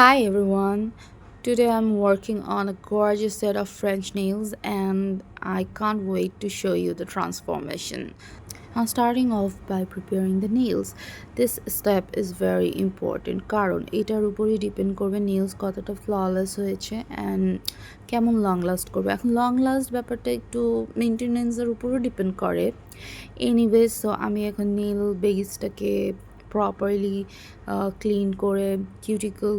Hi everyone. Today I'm working on a gorgeous set of French nails and I can't wait to show you the transformation. Now starting off by preparing the nails. This step is very important কারণ এটার উপরই depend করবে nails কতটা flawless হয়েছে and কেমন long last করবে। এখন long last ব্যাপারটা একটু মেনটেনেন্সের উপরও ডিপেন্ড করে। এনিওয়েজ সো আমি এখন নেল বেসটাকে প্রপারলি ক্লিন করে কিউটিকল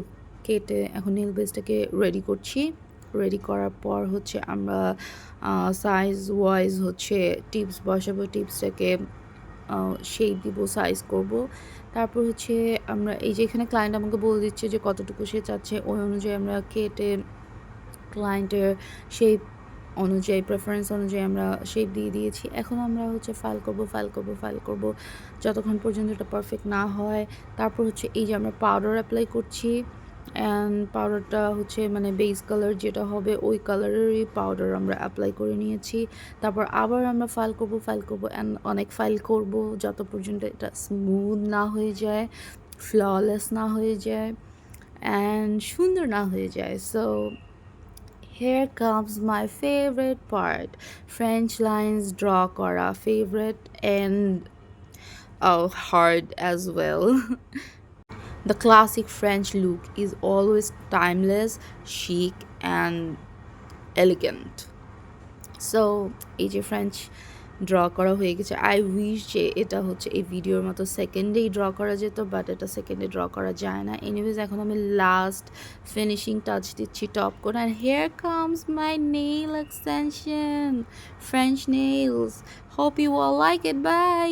কেটে এখন নেল বেসটাকে রেডি করছি। রেডি করার পর হচ্ছে আমরা সাইজ ওয়াইজ হচ্ছে টিপস বসাবো, টিপসটাকে শেপ দিব, সাইজ করব। তারপর হচ্ছে আমরা এই যে এখানে ক্লায়েন্ট আমাকে বলে দিচ্ছে যে কতটুকু সে চাচ্ছে, ওই অনুযায়ী আমরা কেটে ক্লায়েন্টের শেপ অনুযায়ী প্রেফারেন্স অনুযায়ী আমরা শেপ দিয়ে দিয়েছি। এখন আমরা হচ্ছে ফাইল করব যতক্ষণ পর্যন্ত এটা পারফেক্ট না হয়। তারপর হচ্ছে এই যে আমরা পাউডার অ্যাপ্লাই করছি অ্যান্ড পাউডারটা হচ্ছে মানে বেস কালার যেটা হবে ওই কালারেরই পাউডার আমরা অ্যাপ্লাই করে নিয়েছি। তারপর আবার আমরা ফাইল করব অ্যান্ড অনেক ফাইল করব যত পর্যন্ত এটা স্মুথ না হয়ে যায়, ফ্ললেস না হয়ে যায় অ্যান্ড সুন্দর না হয়ে যায়। So here comes my favorite part, French lines draw করা, favorite and hard as well. The classic French look is always timeless, chic and elegant. So এই যে ফ্রেঞ্চ ড্র করা হয়ে গেছে। আই উইশ যে এটা হচ্ছে এই ভিডিওর মতো সেকেন্ডেই ড্র করা যেত, বাট এটা সেকেন্ডে ড্র করা যায় না। এনিওয়েজ এখন আমি লাস্ট ফিনিশিং টাচ দিচ্ছি টপ করে। And here comes my nail extension, french nails. Hope you all like it. By.